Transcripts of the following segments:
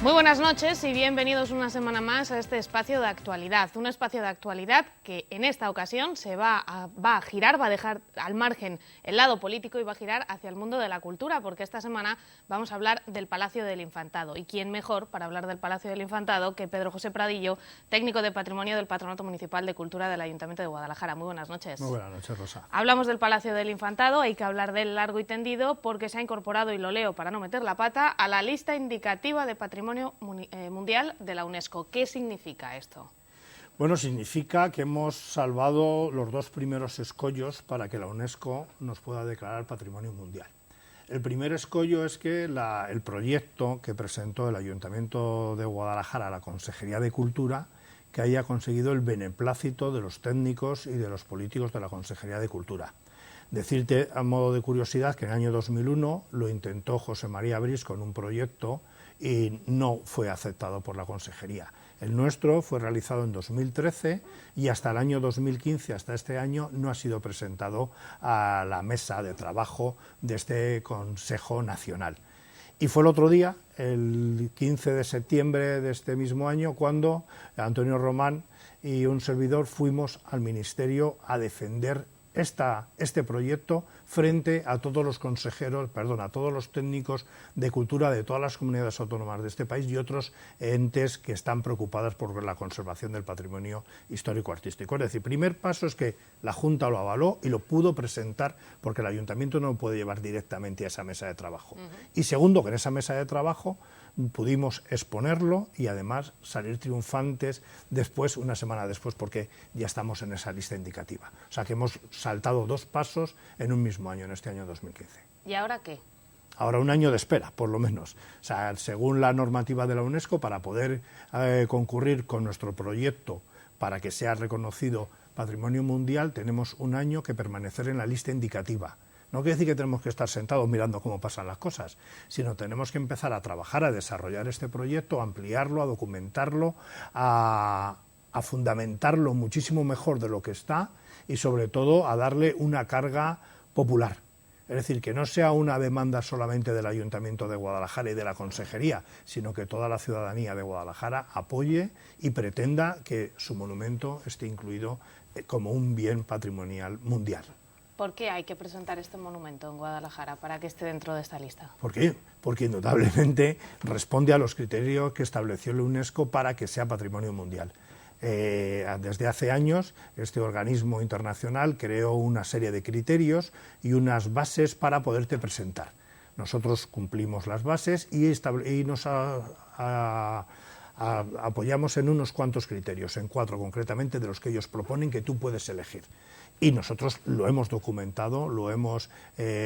Muy buenas noches y bienvenidos una semana más a este espacio de actualidad. Un espacio de actualidad que en esta ocasión va a girar, va a dejar al margen el lado político y va a girar hacia el mundo de la cultura, porque esta semana vamos a hablar del Palacio del Infantado. ¿Y quién mejor para hablar del Palacio del Infantado que Pedro José Pradillo, técnico de Patrimonio del Patronato Municipal de Cultura del Ayuntamiento de Guadalajara? Muy buenas noches. Muy buenas noches, Rosa. Hablamos del Palacio del Infantado, hay que hablar del largo y tendido porque se ha incorporado, y lo leo para no meter la pata, a la lista indicativa de Patrimonio Mundial de la UNESCO. ¿Qué significa esto? Bueno, significa que hemos salvado los dos primeros escollos para que la UNESCO nos pueda declarar Patrimonio Mundial. El primer escollo es que el proyecto que presentó el Ayuntamiento de Guadalajara a la Consejería de Cultura, que haya conseguido el beneplácito de los técnicos y de los políticos de la Consejería de Cultura. Decirte, a modo de curiosidad, que en el año 2001 lo intentó José María Brís con un proyecto y no fue aceptado por la Consejería. El nuestro fue realizado en 2013 y hasta el año 2015, hasta este año, no ha sido presentado a la mesa de trabajo de este Consejo Nacional. Y fue el otro día, el 15 de septiembre de este mismo año, cuando Antonio Román y un servidor fuimos al Ministerio a defender este proyecto frente a todos los a todos los técnicos de cultura de todas las comunidades autónomas de este país y otros entes que están preocupados por la conservación del patrimonio histórico-artístico. Es decir, primer paso es que la Junta lo avaló y lo pudo presentar porque el Ayuntamiento no lo puede llevar directamente a esa mesa de trabajo. Y segundo, que en esa mesa de trabajo pudimos exponerlo y además salir triunfantes después, una semana después, porque ya estamos en esa lista indicativa. O sea que hemos saltado dos pasos en un mismo año, en este año 2015. ¿Y ahora qué? Ahora un año de espera, por lo menos. O sea, según la normativa de la UNESCO, para poder concurrir con nuestro proyecto para que sea reconocido Patrimonio Mundial, tenemos un año que permanecer en la lista indicativa. No quiere decir que tenemos que estar sentados mirando cómo pasan las cosas, sino tenemos que empezar a trabajar, a desarrollar este proyecto, a ampliarlo, a documentarlo, a fundamentarlo muchísimo mejor de lo que está y sobre todo a darle una carga popular. Es decir, que no sea una demanda solamente del Ayuntamiento de Guadalajara y de la Consejería, sino que toda la ciudadanía de Guadalajara apoye y pretenda que su monumento esté incluido como un bien patrimonial mundial. ¿Por qué hay que presentar este monumento en Guadalajara para que esté dentro de esta lista? ¿Por qué? Porque indudablemente responde a los criterios que estableció la UNESCO para que sea Patrimonio Mundial. Desde hace años este organismo internacional creó una serie de criterios y unas bases para poderte presentar. Nosotros cumplimos las bases y nos apoyamos en unos cuantos criterios, en 4 concretamente, de los que ellos proponen que tú puedes elegir. Y nosotros lo hemos documentado, lo hemos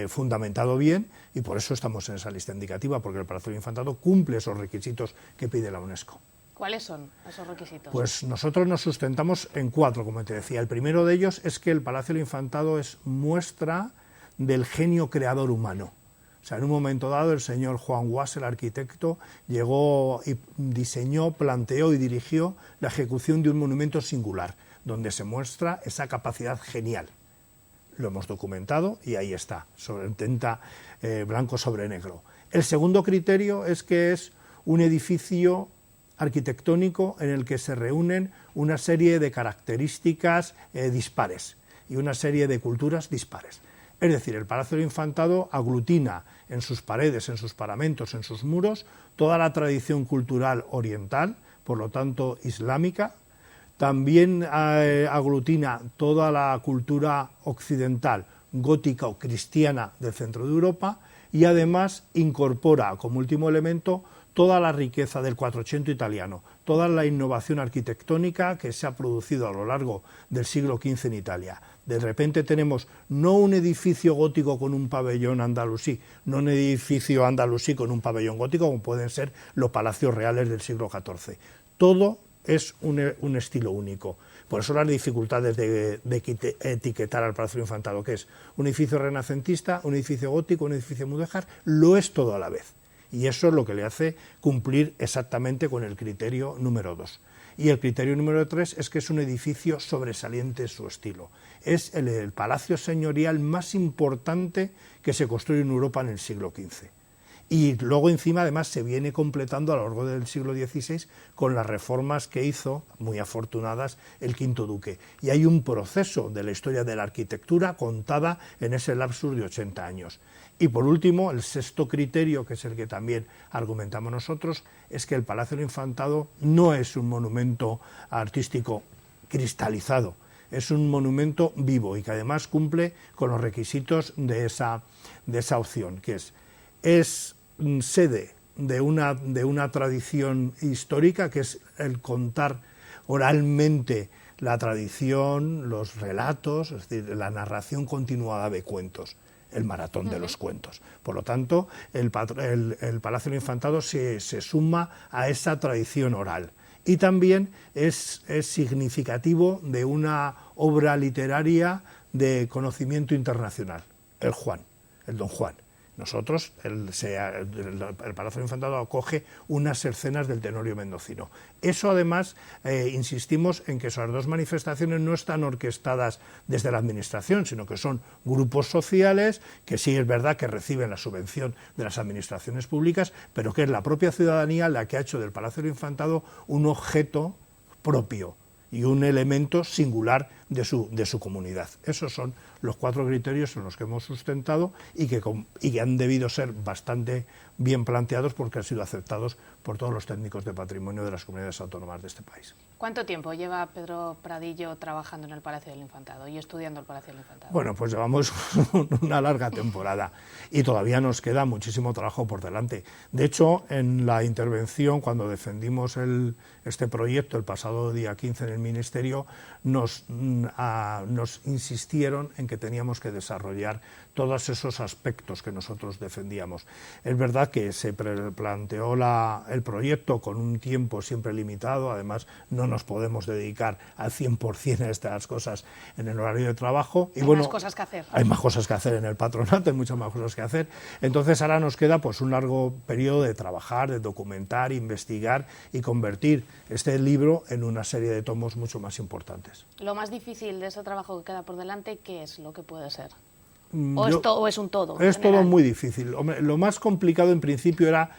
fundamentado bien y por eso estamos en esa lista indicativa, porque el Palacio del Infantado cumple esos requisitos que pide la UNESCO. ¿Cuáles son esos requisitos? Pues nosotros nos sustentamos en 4, como te decía. El primero de ellos es que el Palacio del Infantado es muestra del genio creador humano. O sea, en un momento dado el señor Juan Guas, el arquitecto, llegó y diseñó, planteó y dirigió la ejecución de un monumento singular, donde se muestra esa capacidad genial. Lo hemos documentado y ahí está, sobre tinta blanco sobre negro. El segundo criterio es que es un edificio arquitectónico en el que se reúnen una serie de características dispares y una serie de culturas dispares. Es decir, el Palacio del Infantado aglutina en sus paredes, en sus paramentos, en sus muros, toda la tradición cultural oriental, por lo tanto islámica. También aglutina toda la cultura occidental, gótica o cristiana del centro de Europa y además incorpora como último elemento toda la riqueza del Quattrocento italiano, toda la innovación arquitectónica que se ha producido a lo largo del siglo XV en Italia. De repente tenemos no un edificio gótico con un pabellón andalusí, no un edificio andalusí con un pabellón gótico, como pueden ser los palacios reales del siglo XIV. Todo es un estilo único. Por eso las dificultades de etiquetar al Palacio del Infantado, que es un edificio renacentista, un edificio gótico, un edificio mudéjar, lo es todo a la vez. Y eso es lo que le hace cumplir exactamente con el criterio número 2. Y el criterio número 3 es que es un edificio sobresaliente en su estilo. Es el palacio señorial más importante que se construyó en Europa en el siglo XV. Y luego encima además se viene completando a lo largo del siglo XVI con las reformas que hizo, muy afortunadas, el quinto duque. Y hay un proceso de la historia de la arquitectura contada en ese lapsus de 80 años. Y por último, el sexto criterio, que es el que también argumentamos nosotros, es que el Palacio del Infantado no es un monumento artístico cristalizado, es un monumento vivo y que además cumple con los requisitos de esa opción, que es sede de una tradición histórica, que es el contar oralmente la tradición, los relatos, es decir, la narración continuada de cuentos, el maratón de los cuentos. Por lo tanto, el Palacio del Infantado se suma a esa tradición oral. Y también es significativo de una obra literaria de conocimiento internacional, el Don Juan. Nosotros, el Palacio del Infantado acoge unas escenas del Tenorio mendocino. Eso además, insistimos en que esas dos manifestaciones no están orquestadas desde la administración, sino que son grupos sociales que sí es verdad que reciben la subvención de las administraciones públicas, pero que es la propia ciudadanía la que ha hecho del Palacio del Infantado un objeto propio y un elemento singular de su comunidad. Esos son los 4 criterios en los que hemos sustentado y que han debido ser bastante bien planteados porque han sido aceptados por todos los técnicos de patrimonio de las comunidades autónomas de este país. ¿Cuánto tiempo lleva Pedro Pradillo trabajando en el Palacio del Infantado y estudiando el Palacio del Infantado? Bueno, pues llevamos una larga temporada y todavía nos queda muchísimo trabajo por delante. De hecho, en la intervención, cuando defendimos este proyecto el pasado día 15 en el Ministerio, nos insistieron en que teníamos que desarrollar todos esos aspectos que nosotros defendíamos. Es verdad que se planteó el proyecto con un tiempo siempre limitado, además no nos podemos dedicar al 100% a estas cosas en el horario de trabajo. Y hay más cosas que hacer. Hay más cosas que hacer en el patronato, hay muchas más cosas que hacer. Entonces ahora nos queda pues un largo periodo de trabajar, de documentar, investigar y convertir este libro en una serie de tomos mucho más importantes. Lo más difícil de ese trabajo que queda por delante, ¿qué es lo que puede ser? ¿O es un todo? Es todo muy difícil. Hombre, lo más complicado en principio era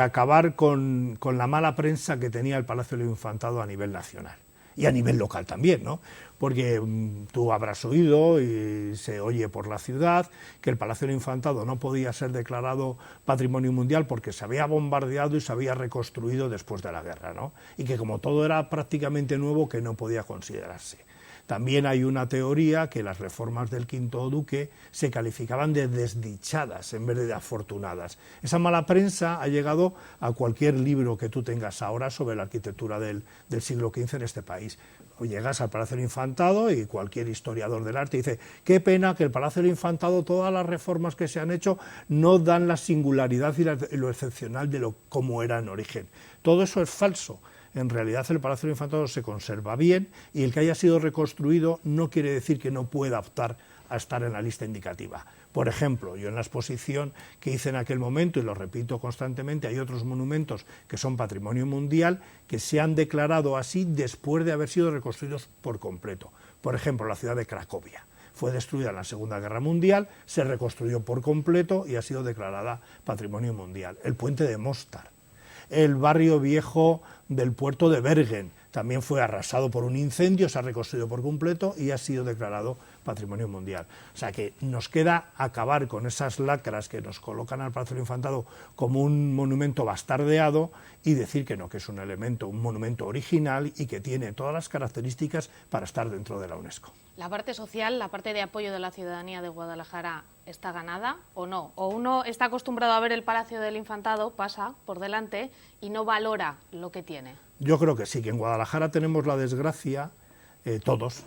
acabar con la mala prensa que tenía el Palacio del Infantado a nivel nacional y a nivel local también, ¿no? Porque tú habrás oído y se oye por la ciudad que el Palacio del Infantado no podía ser declarado Patrimonio Mundial porque se había bombardeado y se había reconstruido después de la guerra, ¿no? Y que como todo era prácticamente nuevo, que no podía considerarse. También hay una teoría que las reformas del quinto duque se calificaban de desdichadas en vez de afortunadas. Esa mala prensa ha llegado a cualquier libro que tú tengas ahora sobre la arquitectura del siglo XV en este país. O llegas al Palacio del Infantado y cualquier historiador del arte dice: qué pena que el Palacio del Infantado, todas las reformas que se han hecho no dan la singularidad y lo excepcional de cómo era en origen. Todo eso es falso. En realidad el Palacio del Infantado se conserva bien y el que haya sido reconstruido no quiere decir que no pueda optar a estar en la lista indicativa. Por ejemplo, yo en la exposición que hice en aquel momento, y lo repito constantemente, hay otros monumentos que son patrimonio mundial que se han declarado así después de haber sido reconstruidos por completo. Por ejemplo, la ciudad de Cracovia. Fue destruida en la Segunda Guerra Mundial, se reconstruyó por completo y ha sido declarada patrimonio mundial. El puente de Mostar. El barrio viejo del puerto de Bergen también fue arrasado por un incendio, se ha reconstruido por completo y ha sido declarado Patrimonio Mundial. O sea que nos queda acabar con esas lacras que nos colocan al Palacio del Infantado como un monumento bastardeado y decir que no, que es un monumento original y que tiene todas las características para estar dentro de la UNESCO. ¿La parte social, la parte de apoyo de la ciudadanía de Guadalajara está ganada o no? ¿O uno está acostumbrado a ver el Palacio del Infantado, pasa por delante y no valora lo que tiene? Yo creo que sí, que en Guadalajara tenemos la desgracia, todos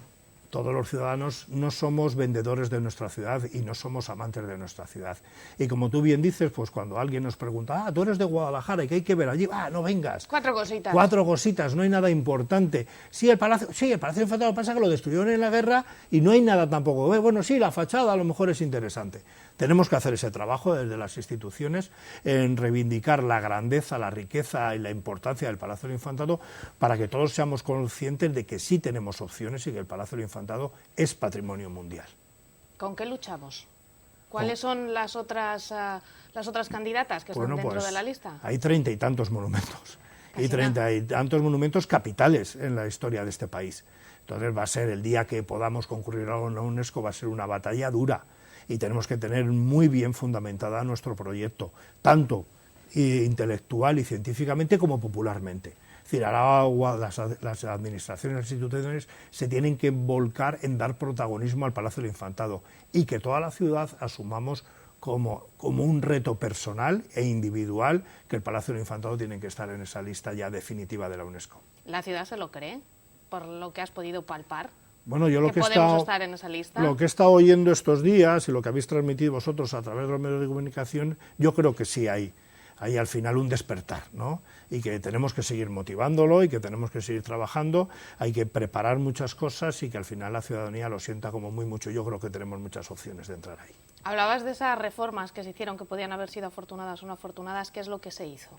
los ciudadanos no somos vendedores de nuestra ciudad y no somos amantes de nuestra ciudad. Y como tú bien dices, pues cuando alguien nos pregunta: tú eres de Guadalajara y ¿qué hay que ver allí? No vengas. 4 cositas. 4 cositas, no hay nada importante. Sí, el Palacio del Infantado pasa que lo destruyeron en la guerra y no hay nada tampoco. Bueno, sí, la fachada a lo mejor es interesante. Tenemos que hacer ese trabajo desde las instituciones en reivindicar la grandeza, la riqueza y la importancia del Palacio del Infantado para que todos seamos conscientes de que sí tenemos opciones y que el Palacio del Infantado es patrimonio mundial. ¿Con qué luchamos? ¿Cuáles son las otras candidatas que están dentro de la lista? Hay 30 y tantos monumentos. Casi Y 30 y tantos monumentos capitales en la historia de este país. Entonces va a ser el día que podamos concurrir a la UNESCO, va a ser una batalla dura y tenemos que tener muy bien fundamentada nuestro proyecto, tanto intelectual y científicamente como popularmente. Es decir, ahora las administraciones, las instituciones se tienen que volcar en dar protagonismo al Palacio del Infantado y que toda la ciudad asumamos como un reto personal e individual que el Palacio del Infantado tiene que estar en esa lista ya definitiva de la UNESCO. ¿La ciudad se lo cree, por lo que has podido palpar? Bueno, yo lo que podemos estar en esa lista. Lo que he estado oyendo estos días y lo que habéis transmitido vosotros a través de los medios de comunicación, yo creo que sí hay al final un despertar, ¿no? Y que tenemos que seguir motivándolo y que tenemos que seguir trabajando, hay que preparar muchas cosas y que al final la ciudadanía lo sienta como muy mucho. Yo creo que tenemos muchas opciones de entrar ahí. Hablabas de esas reformas que se hicieron que podían haber sido afortunadas o no afortunadas. ¿Qué es lo que se hizo?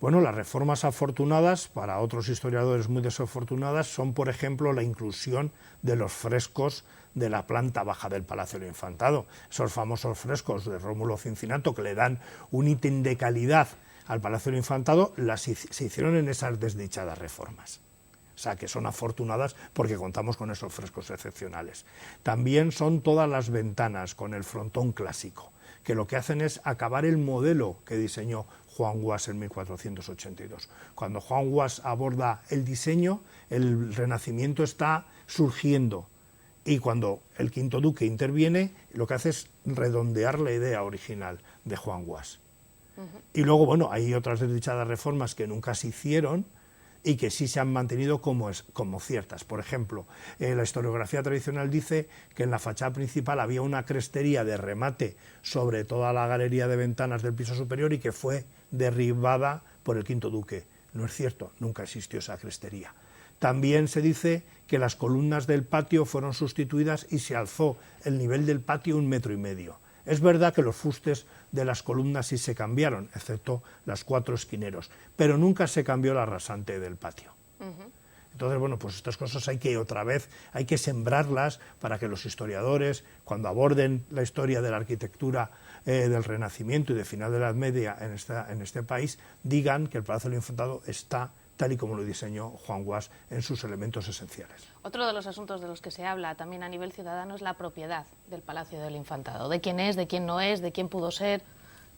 Bueno, las reformas afortunadas, para otros historiadores muy desafortunadas, son, por ejemplo, la inclusión de los frescos de la planta baja del Palacio del Infantado. Esos famosos frescos de Rómulo Cincinato que le dan un ítem de calidad al Palacio del Infantado, se hicieron en esas desdichadas reformas. O sea, que son afortunadas porque contamos con esos frescos excepcionales. También son todas las ventanas con el frontón clásico, que lo que hacen es acabar el modelo que diseñó Juan Guas en 1482. Cuando Juan Guas aborda el diseño, el Renacimiento está surgiendo, y cuando el quinto duque interviene, lo que hace es redondear la idea original de Juan Guas. Y luego, bueno, hay otras desdichadas reformas que nunca se hicieron, y que sí se han mantenido como ciertas. Por ejemplo, la historiografía tradicional dice que en la fachada principal había una crestería de remate sobre toda la galería de ventanas del piso superior y que fue derribada por el quinto duque. No es cierto, nunca existió esa crestería. También se dice que las columnas del patio fueron sustituidas y se alzó el nivel del patio 1,5 metros. Es verdad que los fustes de las columnas sí se cambiaron, excepto las 4 esquineros, pero nunca se cambió la rasante del patio. Entonces, bueno, pues estas cosas hay que sembrarlas para que los historiadores, cuando aborden la historia de la arquitectura del Renacimiento y de final de la Edad Media en este país, digan que el Palacio del Infantado está tal y como lo diseñó Juan Guas en sus elementos esenciales. Otro de los asuntos de los que se habla también a nivel ciudadano es la propiedad del Palacio del Infantado. ¿De quién es, de quién no es, de quién pudo ser?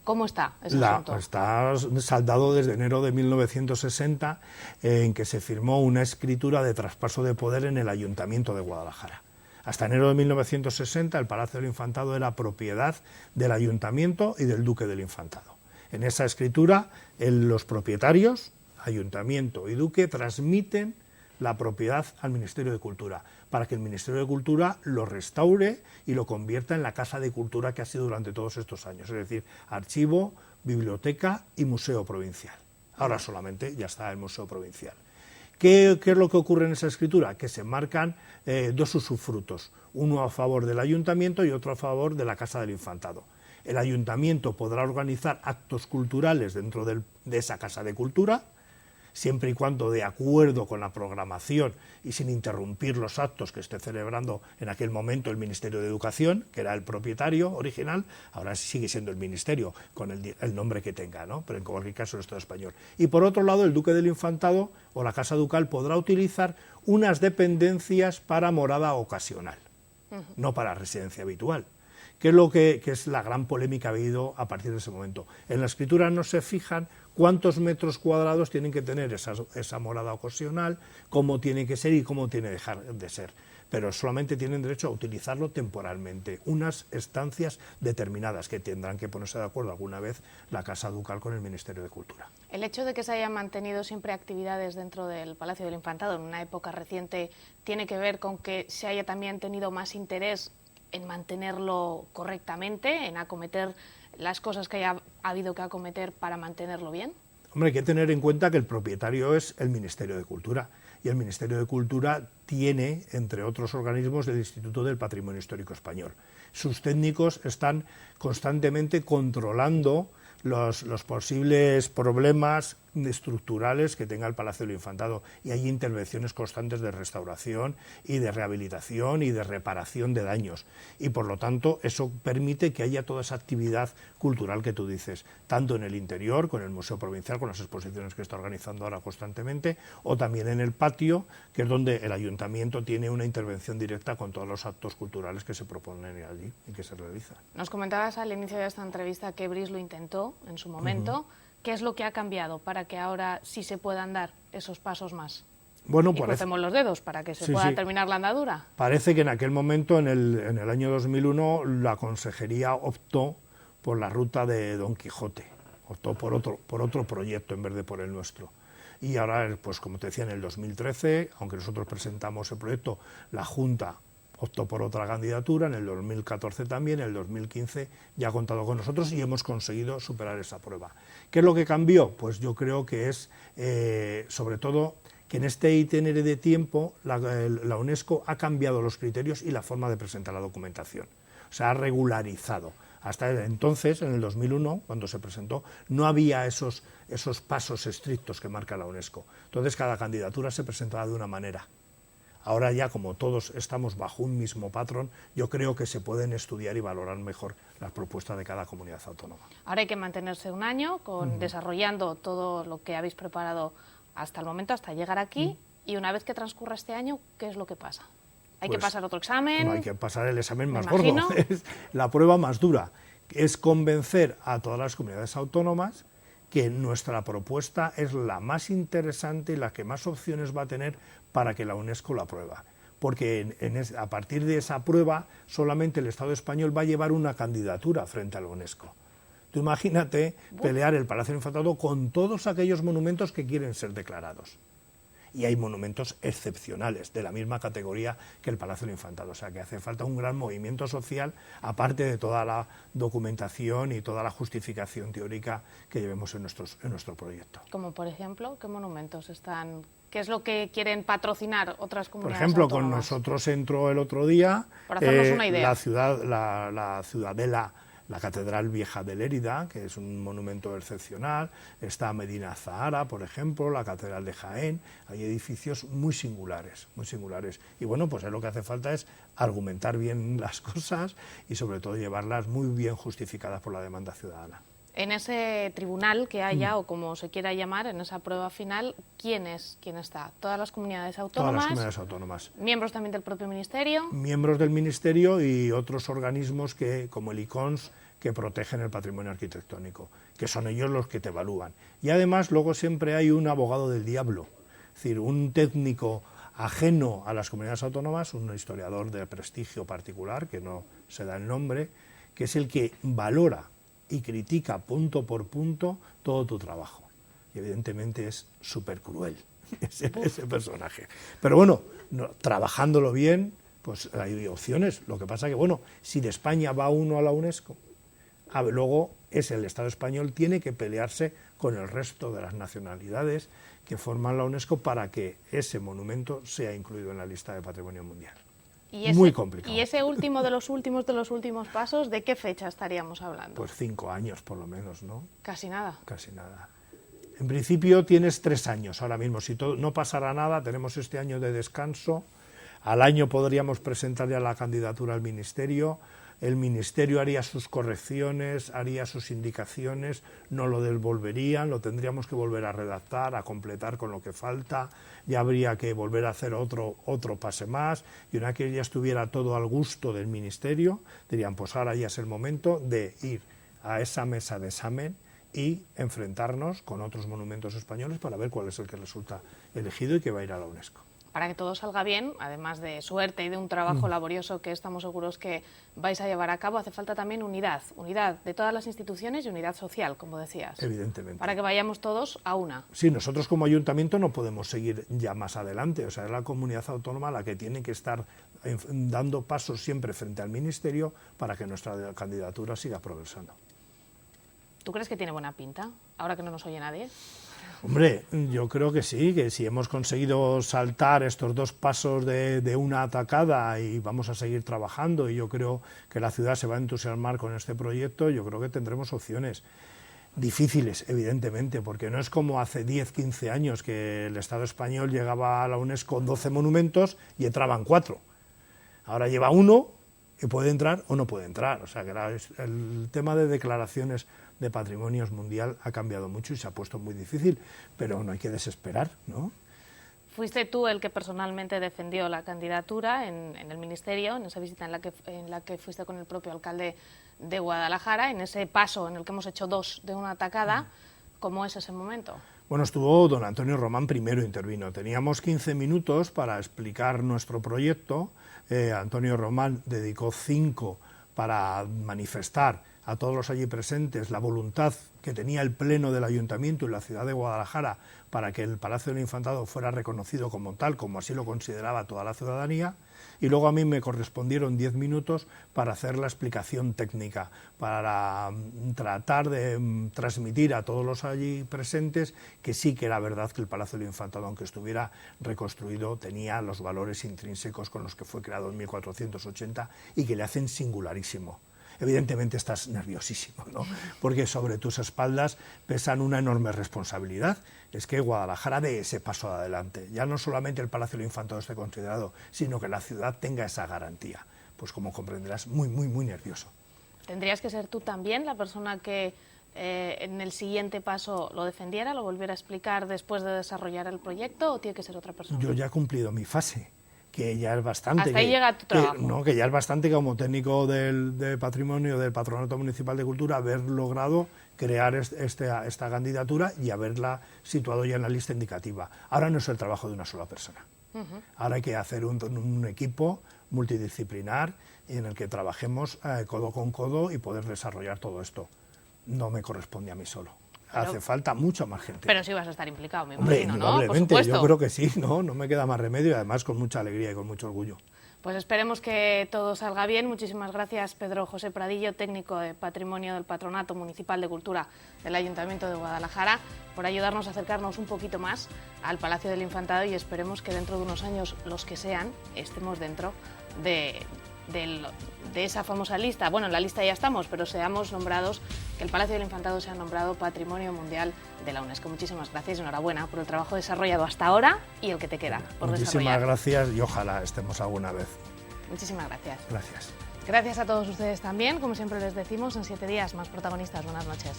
¿Cómo está ese asunto? Está saldado desde enero de 1960, en que se firmó una escritura de traspaso de poder en el Ayuntamiento de Guadalajara. Hasta enero de 1960 el Palacio del Infantado era propiedad del Ayuntamiento y del Duque del Infantado. En esa escritura los propietarios, Ayuntamiento y Duque, transmiten la propiedad al Ministerio de Cultura, para que el Ministerio de Cultura lo restaure y lo convierta en la Casa de Cultura que ha sido durante todos estos años, es decir, archivo, biblioteca y museo provincial. Ahora solamente ya está el museo provincial. ¿Qué es lo que ocurre en esa escritura? Que se marcan dos usufructos, uno a favor del Ayuntamiento y otro a favor de la Casa del Infantado. El Ayuntamiento podrá organizar actos culturales dentro de esa Casa de Cultura, siempre y cuando de acuerdo con la programación y sin interrumpir los actos que esté celebrando en aquel momento el Ministerio de Educación, que era el propietario original, ahora sigue siendo el Ministerio, con el nombre que tenga, ¿no? Pero en cualquier caso el Estado español. Y por otro lado, el Duque del Infantado o la Casa Ducal podrá utilizar unas dependencias para morada ocasional, no para residencia habitual. ¿Qué es lo que es la gran polémica que ha habido a partir de ese momento? En la escritura no se fijan cuántos metros cuadrados tienen que tener esa morada ocasional, cómo tiene que ser y cómo tiene que dejar de ser. Pero solamente tienen derecho a utilizarlo temporalmente, unas estancias determinadas que tendrán que ponerse de acuerdo alguna vez la Casa Ducal con el Ministerio de Cultura. El hecho de que se hayan mantenido siempre actividades dentro del Palacio del Infantado en una época reciente tiene que ver con que se haya también tenido más interés en mantenerlo correctamente, en acometer las cosas que haya habido que acometer para mantenerlo bien. Hombre, hay que tener en cuenta que el propietario es el Ministerio de Cultura, y el Ministerio de Cultura tiene, entre otros organismos, el Instituto del Patrimonio Histórico Español. Sus técnicos están constantemente controlando los posibles problemas estructurales que tenga el Palacio del Infantado, y hay intervenciones constantes de restauración y de rehabilitación y de reparación de daños, y por lo tanto eso permite que haya toda esa actividad cultural que tú dices, tanto en el interior, con el Museo Provincial, con las exposiciones que está organizando ahora constantemente, o también en el patio, que es donde el Ayuntamiento tiene una intervención directa con todos los actos culturales que se proponen allí y que se realizan. Nos comentabas al inicio de esta entrevista que BRIS lo intentó en su momento. ¿Qué es lo que ha cambiado para que ahora sí se puedan dar esos pasos más? Bueno, y crucemos los dedos para que se pueda terminar la andadura. Parece que en aquel momento, en el año 2001, la Consejería optó por la ruta de Don Quijote, optó por otro proyecto en vez de por el nuestro. Y ahora, pues como te decía, en el 2013, aunque nosotros presentamos el proyecto, la Junta optó por otra candidatura, en el 2014 también, en el 2015 ya ha contado con nosotros y hemos conseguido superar esa prueba. ¿Qué es lo que cambió? Pues yo creo que es, sobre todo, que en este itinerario de tiempo la UNESCO ha cambiado los criterios y la forma de presentar la documentación. O sea, ha regularizado. Hasta entonces, en el 2001, cuando se presentó, no había esos pasos estrictos que marca la UNESCO. Entonces, cada candidatura se presentaba de una manera. Ahora ya, como todos estamos bajo un mismo patrón, yo creo que se pueden estudiar y valorar mejor las propuestas de cada comunidad autónoma. Ahora hay que mantenerse un año desarrollando todo lo que habéis preparado hasta el momento, hasta llegar aquí, y una vez que transcurra este año, ¿qué es lo que pasa? ¿Hay que pasar otro examen? No, hay que pasar el examen más gordo, es la prueba más dura, es convencer a todas las comunidades autónomas que nuestra propuesta es la más interesante y la que más opciones va a tener para que la UNESCO la aprueba. Porque a partir de esa prueba solamente el Estado español va a llevar una candidatura frente a la UNESCO. Tú imagínate pelear el Palacio del Infantado con todos aquellos monumentos que quieren ser declarados. Y hay monumentos excepcionales, de la misma categoría que el Palacio del Infantado. O sea, que hace falta un gran movimiento social, aparte de toda la documentación y toda la justificación teórica que llevemos en nuestro proyecto. Como por ejemplo, ¿qué monumentos están? ¿Qué es lo que quieren patrocinar otras comunidades Por ejemplo, autónomas? con nosotros entró el otro día Por hacernos una idea. la ciudadela, la Catedral Vieja de Lérida, que es un monumento excepcional, está Medina Zahara, por ejemplo, la Catedral de Jaén, hay edificios muy singulares, muy singulares. Y bueno, pues lo que hace falta es argumentar bien las cosas y sobre todo llevarlas muy bien justificadas por la demanda ciudadana. En ese tribunal que haya, o como se quiera llamar, en esa prueba final, ¿quién está? ¿Todas las comunidades autónomas? Todas las comunidades autónomas. ¿Miembros también del propio Ministerio? Miembros del Ministerio y otros organismos como el ICONS, que protegen el patrimonio arquitectónico, que son ellos los que te evalúan. Y además luego siempre hay un abogado del diablo, es decir, un técnico ajeno a las comunidades autónomas, un historiador de prestigio particular, que no se da el nombre, que es el que valora y critica punto por punto todo tu trabajo. Y evidentemente es súper cruel ese personaje. Pero bueno, trabajándolo bien, pues hay opciones. Lo que pasa que, bueno, si de España va uno a la UNESCO, luego el Estado español tiene que pelearse con el resto de las nacionalidades que forman la UNESCO para que ese monumento sea incluido en la lista de Patrimonio Mundial. Muy complicado. ¿Y ese último de los últimos pasos, de qué fecha estaríamos hablando? Pues 5 años por lo menos, ¿no? Casi nada. Casi nada. En principio tienes 3 años ahora mismo. Si no pasara nada, tenemos este año de descanso. Al año podríamos presentar ya la candidatura al Ministerio. El Ministerio haría sus correcciones, haría sus indicaciones, no lo devolverían, lo tendríamos que volver a redactar, a completar con lo que falta, ya habría que volver a hacer otro pase más, y una vez que ya estuviera todo al gusto del Ministerio, dirían, pues ahora ya es el momento de ir a esa mesa de examen y enfrentarnos con otros monumentos españoles para ver cuál es el que resulta elegido y que va a ir a la UNESCO. Para que todo salga bien, además de suerte y de un trabajo laborioso que estamos seguros que vais a llevar a cabo, hace falta también unidad de todas las instituciones y unidad social, como decías. Evidentemente. Para que vayamos todos a una. Sí, nosotros como ayuntamiento no podemos seguir ya más adelante, o sea, es la comunidad autónoma la que tiene que estar dando pasos siempre frente al Ministerio para que nuestra candidatura siga progresando. ¿Tú crees que tiene buena pinta, ahora que no nos oye nadie? Hombre, yo creo que sí, que si hemos conseguido saltar estos 2 pasos de una atacada y vamos a seguir trabajando, y yo creo que la ciudad se va a entusiasmar con este proyecto, yo creo que tendremos opciones. Difíciles, evidentemente, porque no es como hace 10, 15 años que el Estado español llegaba a la UNESCO con 12 monumentos y entraban 4. Ahora lleva 1 y puede entrar o no puede entrar. O sea que el tema de declaraciones de patrimonio mundial ha cambiado mucho y se ha puesto muy difícil, pero no hay que desesperar, ¿no? Fuiste tú el que personalmente defendió la candidatura en el Ministerio, en esa visita en la que fuiste con el propio alcalde de Guadalajara, en ese paso en el que hemos hecho 2 de una tacada. ¿Cómo es ese momento? Bueno, estuvo don Antonio Román primero, intervino. Teníamos 15 minutos para explicar nuestro proyecto. Antonio Román dedicó 5 para manifestar a todos los allí presentes la voluntad que tenía el Pleno del Ayuntamiento y la ciudad de Guadalajara para que el Palacio del Infantado fuera reconocido como tal, como así lo consideraba toda la ciudadanía, y luego a mí me correspondieron 10 minutos para hacer la explicación técnica, para tratar de transmitir a todos los allí presentes que sí que era verdad que el Palacio del Infantado, aunque estuviera reconstruido, tenía los valores intrínsecos con los que fue creado en 1480 y que le hacen singularísimo. Evidentemente estás nerviosísimo, ¿no? Porque sobre tus espaldas pesan una enorme responsabilidad. Es que Guadalajara dé ese paso adelante. Ya no solamente el Palacio del Infantado esté considerado, sino que la ciudad tenga esa garantía. Pues como comprenderás, muy, muy, muy nervioso. ¿Tendrías que ser tú también la persona que en el siguiente paso lo defendiera, lo volviera a explicar después de desarrollar el proyecto, o tiene que ser otra persona? Yo ya he cumplido mi fase, que ya es bastante. Hasta ahí llega tu trabajo. Que ya es bastante como técnico de patrimonio del Patronato Municipal de Cultura haber logrado crear esta candidatura y haberla situado ya en la lista indicativa. Ahora no es el trabajo de una sola persona. Ahora hay que hacer un equipo multidisciplinar en el que trabajemos codo con codo y poder desarrollar todo esto. No me corresponde a mí solo. Hace falta mucha más gente. Pero sí vas a estar implicado, me Hombre, imagino, ¿no? indudablemente, Por supuesto. yo creo que sí, no me queda más remedio y además con mucha alegría y con mucho orgullo. Pues esperemos que todo salga bien. Muchísimas gracias, Pedro José Pradillo, técnico de Patrimonio del Patronato Municipal de Cultura del Ayuntamiento de Guadalajara, por ayudarnos a acercarnos un poquito más al Palacio del Infantado, y esperemos que dentro de unos años, los que sean, estemos dentro de esa famosa lista. Bueno, en la lista ya estamos, pero seamos nombrados, que el Palacio del Infantado sea nombrado Patrimonio Mundial de la UNESCO. Muchísimas gracias y enhorabuena por el trabajo desarrollado hasta ahora y el que te queda por Muchísimas desarrollar. gracias y ojalá estemos alguna vez. Muchísimas gracias. Gracias. Gracias a todos ustedes también. Como siempre les decimos, en 7 días más protagonistas. Buenas noches.